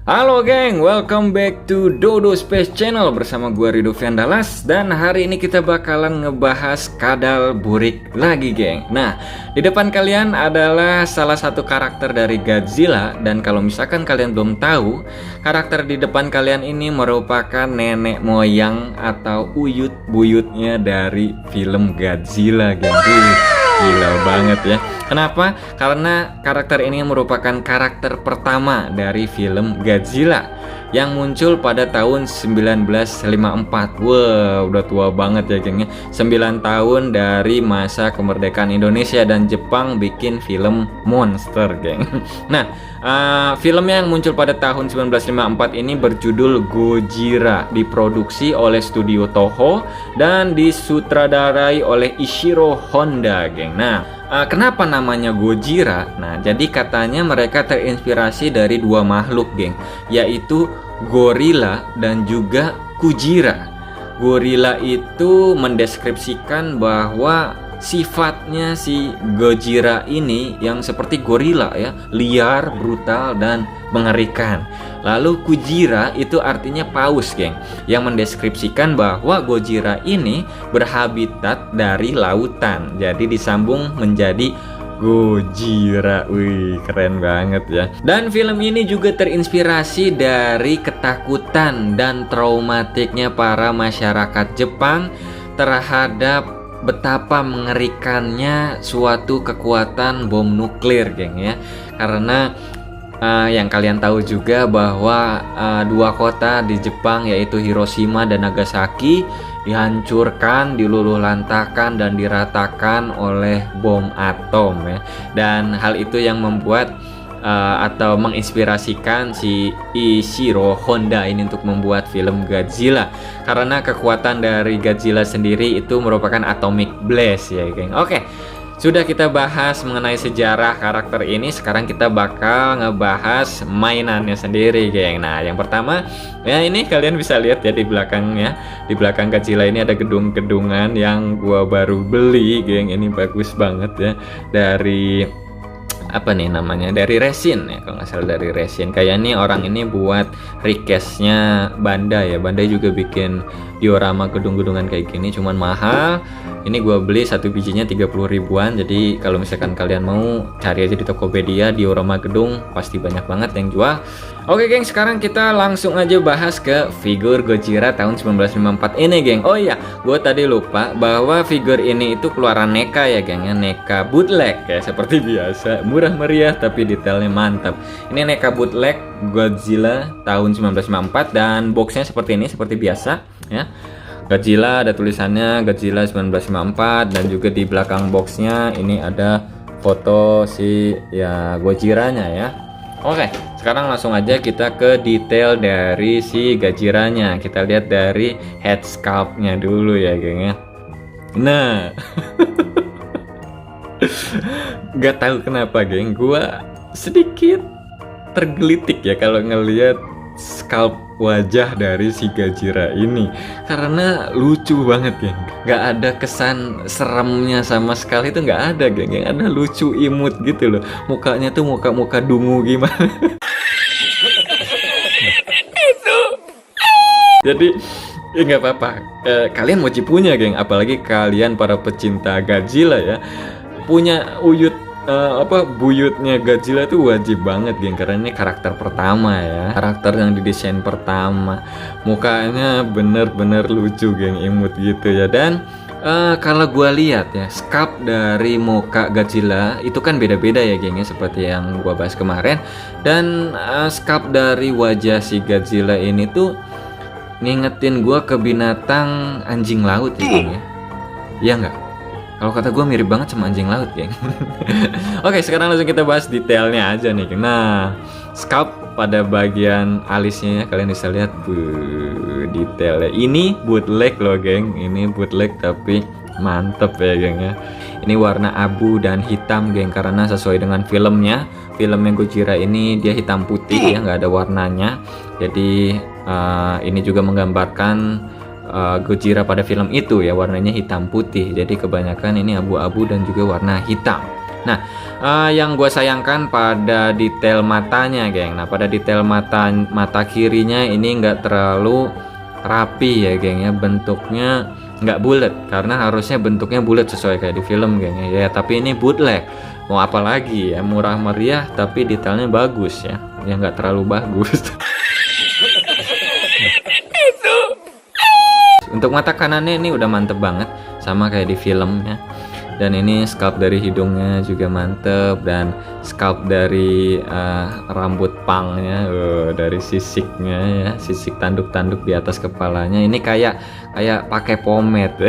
Halo geng, welcome back to Dodo Space Channel bersama gue Ridho Fiandalas. Dan hari ini kita bakalan ngebahas kadal burik lagi geng. Nah, di depan kalian adalah salah satu karakter dari Godzilla. Dan kalau misalkan kalian belum tahu, karakter di depan kalian ini merupakan nenek moyang atau uyut buyutnya dari film Godzilla geng. Gila banget ya. Kenapa? Karena karakter ini merupakan karakter pertama dari film Godzilla yang muncul pada tahun 1954. Wow, udah tua banget ya gengnya. 9 tahun dari masa kemerdekaan Indonesia dan Jepang bikin film monster geng. Nah, filmnya yang muncul pada tahun 1954 ini berjudul Gojira, diproduksi oleh studio Toho dan disutradarai oleh Ishiro Honda geng. Nah, kenapa namanya Gojira? Nah, jadi katanya mereka terinspirasi dari dua makhluk geng, yaitu gorila dan juga Kujira. Gorila itu mendeskripsikan bahwa sifatnya si Gojira ini yang seperti gorila ya, liar, brutal dan mengerikan. Lalu Kujira itu artinya paus geng, yang mendeskripsikan bahwa Gojira ini berhabitat dari lautan. Jadi disambung menjadi Gojira. Wih, keren banget ya. Dan film ini juga terinspirasi dari ketakutan dan traumatiknya para masyarakat Jepang terhadap betapa mengerikannya suatu kekuatan bom nuklir geng ya. Karena yang kalian tahu juga bahwa dua kota di Jepang yaitu Hiroshima dan Nagasaki dihancurkan, diluluhlantakan dan diratakan oleh bom atom ya. Dan hal itu yang membuat atau menginspirasikan si Ishiro Honda ini untuk membuat film Godzilla, karena kekuatan dari Godzilla sendiri itu merupakan atomic blast ya geng. Oke, sudah kita bahas mengenai sejarah karakter ini, sekarang kita bakal ngebahas mainannya sendiri geng. Nah, yang pertama ya, ini kalian bisa lihat ya di belakangnya. Di belakang Godzilla ini ada gedung-gedungan yang gua baru beli geng. Ini bagus banget ya, dari apa nih namanya, dari resin ya kalau nggak salah, dari resin. Kayak nih orang ini buat requestnya Bandai ya. Bandai juga bikin diorama gedung-gedungan kayak gini, cuman mahal. Ini gua beli satu bijinya 30 ribuan. Jadi kalau misalkan kalian mau, cari aja di Tokopedia diorama gedung, pasti banyak banget yang jual. Oke geng, sekarang kita langsung aja bahas ke figur Gojira tahun 1954 ini geng. Oh iya, gue tadi lupa bahwa figur ini itu keluaran NECA ya geng ya. NECA bootleg ya, seperti biasa, murah meriah tapi detailnya mantap. Ini NECA bootleg Godzilla tahun 1954 dan boxnya seperti ini, seperti biasa ya. Godzilla ada tulisannya Godzilla 1954, dan juga di belakang boxnya ini ada foto si ya Gojiranya ya. Oke, sekarang langsung aja kita ke detail dari si Gojiranya. Kita lihat dari head sculpt-nya dulu ya geng ya. Nah, gak tahu kenapa geng, gua sedikit tergelitik ya kalau ngelihat sculpt wajah dari si Gojira ini, karena lucu banget geng. Gak ada kesan seremnya sama sekali, itu gak ada geng. Yang ada lucu imut gitu loh. Mukanya tuh muka-muka dungu gimana. Jadi ya nggak apa-apa, kalian wajib punya geng, apalagi kalian para pecinta Godzilla ya, punya uyut buyutnya Godzilla tuh wajib banget geng, karena ini karakter pertama ya, karakter yang didesain pertama. Mukanya bener-bener lucu geng, imut gitu ya. Dan kalau gua lihat ya, sculpt dari muka Godzilla itu kan beda-beda ya geng ya, seperti yang gua bahas kemarin. Dan sculpt dari wajah si Godzilla ini tuh ngingetin gua ke binatang anjing laut ya geng ya. Iya nggak? Kalau kata gue mirip banget sama anjing laut geng. Oke, sekarang langsung kita bahas detailnya aja nih geng. Nah, sculpt pada bagian alisnya ya, kalian bisa lihat detailnya. Ini bootleg loh geng, ini bootleg tapi mantep ya geng ya. Ini warna abu dan hitam geng, karena sesuai dengan filmnya. Filmnya Gojira ini dia hitam putih ya, nggak ada warnanya. Jadi ini juga menggambarkan Gojira pada film itu ya, warnanya hitam putih. Jadi kebanyakan ini abu-abu dan juga warna hitam. Nah, Yang gue sayangkan pada detail matanya, geng. Nah, pada detail mata kirinya ini nggak terlalu rapi ya, geng ya. Bentuknya nggak bulat, karena harusnya bentuknya bulat sesuai kayak di film, geng ya. Tapi ini bootleg. Mau apa lagi ya, murah meriah tapi detailnya bagus ya. Ya nggak terlalu bagus. Untuk mata kanannya ini udah mantep banget, sama kayak di film ya. Dan ini scalp dari hidungnya juga mantep, dan scalp dari rambut pangnya, dari sisiknya ya, sisik tanduk-tanduk di atas kepalanya. Ini kayak pakai pomade.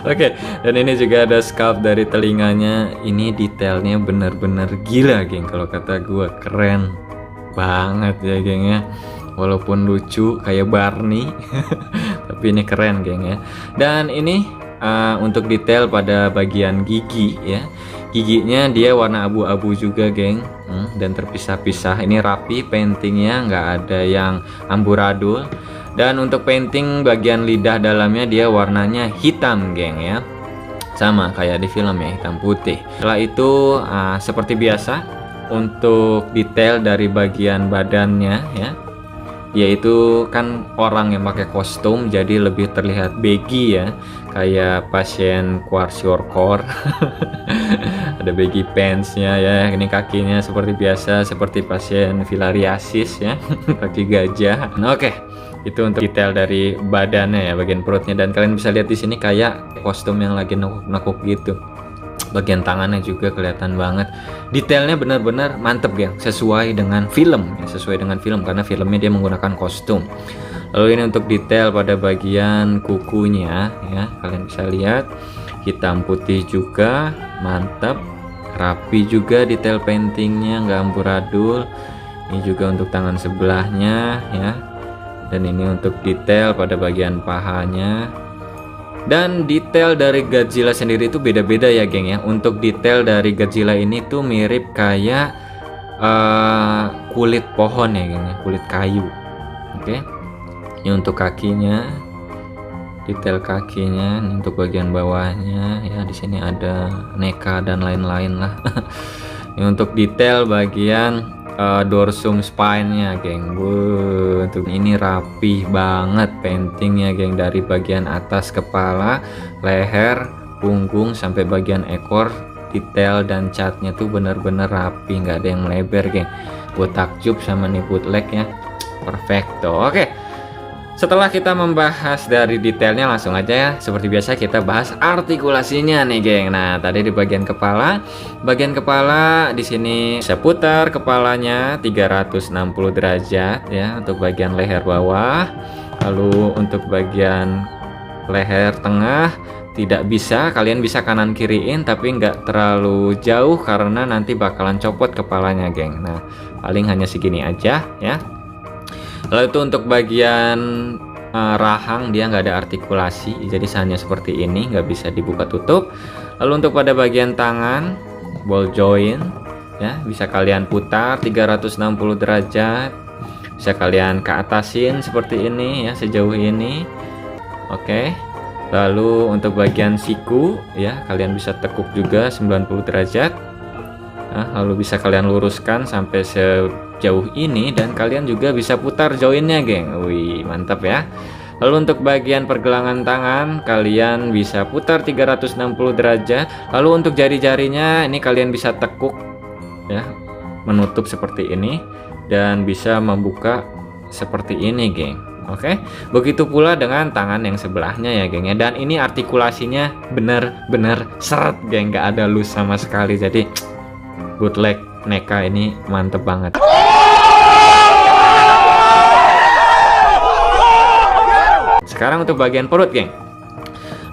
Oke, dan ini juga ada scalp dari telinganya. Ini detailnya bener-bener gila, geng. Kalau kata gua keren banget ya, geng ya. Walaupun lucu kayak Barney, tapi ini keren, geng ya. Dan ini untuk detail pada bagian gigi ya. Giginya dia warna abu-abu juga, geng, dan terpisah-pisah. Ini rapi paintingnya, nggak ada yang amburadul. Dan untuk painting bagian lidah dalamnya dia warnanya hitam, geng ya. Sama kayak di film ya, hitam putih. Setelah itu seperti biasa untuk detail dari bagian badannya ya, yaitu kan orang yang pakai kostum jadi lebih terlihat baggy ya, kayak pasien kwashiorkor. Ada baggy pantsnya ya. Ini kakinya seperti biasa, seperti pasien filariasis ya. Kaki gajah. Oke, itu untuk detail dari badannya ya, bagian perutnya. Dan kalian bisa lihat di sini kayak kostum yang lagi nekuk-nekuk gitu. Bagian tangannya juga kelihatan banget. Detailnya benar-benar mantep, geng, sesuai dengan film ya, sesuai dengan film, karena filmnya dia menggunakan kostum. Lalu ini untuk detail pada bagian kukunya ya, kalian bisa lihat hitam putih juga, mantap, rapi juga detail paintingnya, nggak amburadul. Ini juga untuk tangan sebelahnya ya. Dan ini untuk detail pada bagian pahanya. Dan detail dari Godzilla sendiri itu beda-beda ya, geng ya. Untuk detail dari Godzilla ini tuh mirip kayak kulit pohon ya, geng ya, kulit kayu. Oke. Ini untuk kakinya, detail kakinya. Ini untuk bagian bawahnya ya, di sini ada NECA dan lain-lain lah. Ini untuk detail bagian dorsum spine-nya, geng. Untuk ini rapi banget paintingnya, geng, dari bagian atas kepala, leher, punggung sampai bagian ekor. Detail dan catnya tuh bener-bener rapi, nggak ada yang melebar, geng. Gue takjub sama nih bootleg ya, perfecto. Oke, setelah kita membahas dari detailnya, langsung aja ya, seperti biasa kita bahas artikulasinya nih, geng. Nah, tadi di bagian kepala di sini saya putar kepalanya 360 derajat ya, untuk bagian leher bawah. Lalu untuk bagian leher tengah tidak bisa, kalian bisa kanan kiriin tapi nggak terlalu jauh karena nanti bakalan copot kepalanya, geng. Nah, paling hanya segini aja ya. Lalu itu untuk bagian rahang dia nggak ada artikulasi, jadi hanya seperti ini, nggak bisa dibuka tutup. Lalu untuk pada bagian tangan, ball joint ya, bisa kalian putar 360 derajat, bisa kalian ke atasin seperti ini ya, sejauh ini. Oke. Lalu untuk bagian siku ya, kalian bisa tekuk juga 90 derajat. Nah, lalu bisa kalian luruskan sampai sejauh ini, dan kalian juga bisa putar joinnya, geng. Wih, mantap ya. Lalu untuk bagian pergelangan tangan kalian bisa putar 360 derajat. Lalu untuk jari-jarinya ini kalian bisa tekuk ya, menutup seperti ini, dan bisa membuka seperti ini, geng. Oke, begitu pula dengan tangan yang sebelahnya ya, geng ya. Dan ini artikulasinya bener-bener seret, geng, nggak ada loose sama sekali. Jadi bootleg NECA ini mantep banget. Sekarang untuk bagian perut, geng.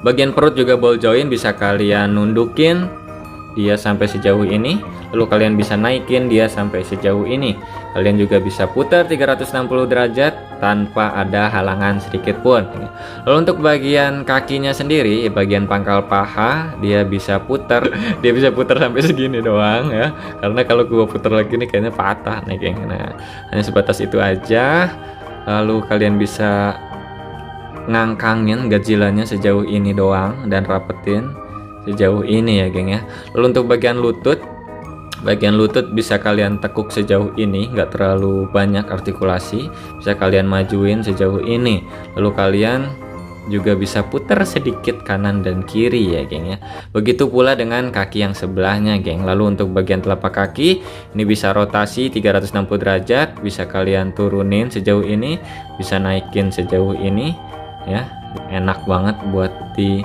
Bagian perut juga ball joint bisa kalian nundukin dia sampai sejauh ini, lalu kalian bisa naikin dia sampai sejauh ini. Kalian juga bisa putar 360 derajat tanpa ada halangan sedikit pun. Lalu untuk bagian kakinya sendiri, bagian pangkal paha, dia bisa putar sampai segini doang ya. Karena kalau gua putar lagi nih kayaknya patah nih, geng. Nah, hanya sebatas itu aja. Lalu kalian bisa ngangkangin Godzilla-nya sejauh ini doang dan rapetin sejauh ini ya geng ya. Lalu untuk bagian lutut bisa kalian tekuk sejauh ini, nggak terlalu banyak artikulasi, bisa kalian majuin sejauh ini. Lalu kalian juga bisa putar sedikit kanan dan kiri ya geng ya. Begitu pula dengan kaki yang sebelahnya geng. Lalu untuk bagian telapak kaki ini bisa rotasi 360 derajat, bisa kalian turunin sejauh ini, bisa naikin sejauh ini ya. Enak banget buat di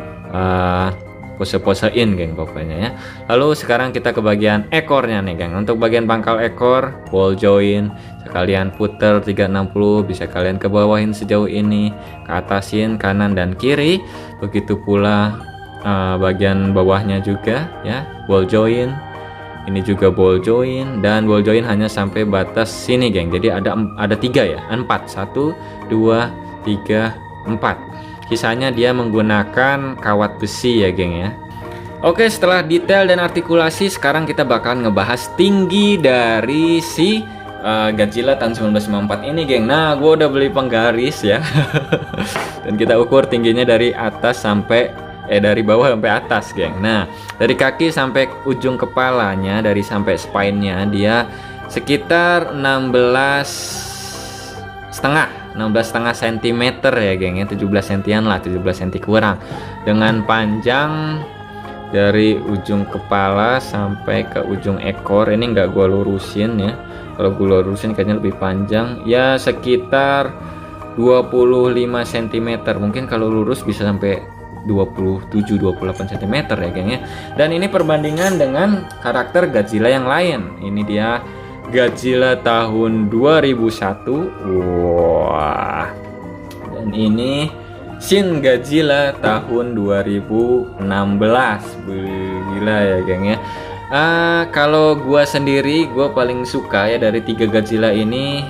pose-posein geng pokoknya ya. Lalu sekarang kita ke bagian ekornya nih geng. Untuk bagian pangkal ekor, ball joint, kalian puter 360, bisa kalian ke bawahin sejauh ini, ke atasin kanan dan kiri. Begitu pula bagian bawahnya juga ya, ball joint. Ini juga ball joint, dan ball joint hanya sampai batas sini geng. Jadi ada 3 ya, 4, 1, 2, 3, 4. Sisanya dia menggunakan kawat besi ya geng ya. Oke, setelah detail dan artikulasi, sekarang kita bakalan ngebahas tinggi dari si Godzilla tahun 1954 ini geng. Nah, gue udah beli penggaris ya. Dan kita ukur tingginya dari atas sampai dari bawah sampai atas geng. Nah, dari kaki sampai ujung kepalanya, dari sampai spine-nya dia sekitar 16,5 cm ya geng ya, 17 cm lah, 17 cm kurang, dengan panjang dari ujung kepala sampai ke ujung ekor. Ini nggak gua lurusin ya, kalau gua lurusin kayaknya lebih panjang ya, sekitar 25 cm, mungkin kalau lurus bisa sampai 27-28 cm ya geng ya. Dan ini perbandingan dengan karakter Godzilla yang lain. Ini dia Godzilla tahun 2001. Wah. Dan ini Shin Godzilla tahun 2016. Gila ya geng ya. Kalau gua sendiri, gua paling suka ya dari 3 Godzilla ini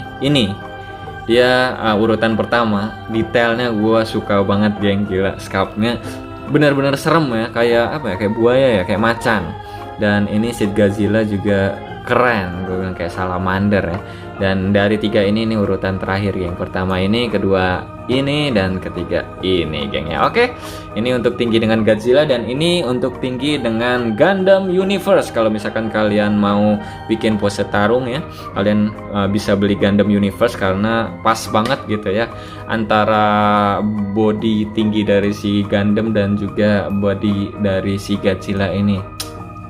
dia urutan pertama. Detailnya gua suka banget geng, gila. Sculptnya benar-benar serem ya, kayak apa ya, kayak buaya ya, kayak macan. Dan ini Shin Godzilla juga keren, gue bilang kayak salamander ya. Dan dari 3 ini urutan terakhir geng. Pertama ini, kedua ini, dan ketiga ini geng ya. Oke, ini untuk tinggi dengan Godzilla, dan ini untuk tinggi dengan Gundam Universe. Kalau misalkan kalian mau bikin pose tarung ya, kalian bisa beli Gundam Universe karena pas banget gitu ya, antara body tinggi dari si Gundam dan juga body dari si Godzilla ini.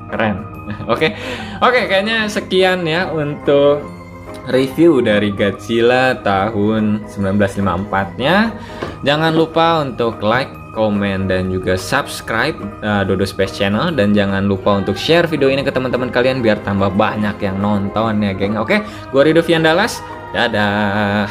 Keren. Oke, kayaknya sekian ya untuk review dari Godzilla tahun 1954-nya. Jangan lupa untuk like, komen, dan juga subscribe Dodo Space Channel, dan jangan lupa untuk share video ini ke teman-teman kalian biar tambah banyak yang nonton ya geng. Oke, gua Rido Fiandalas. Dadah.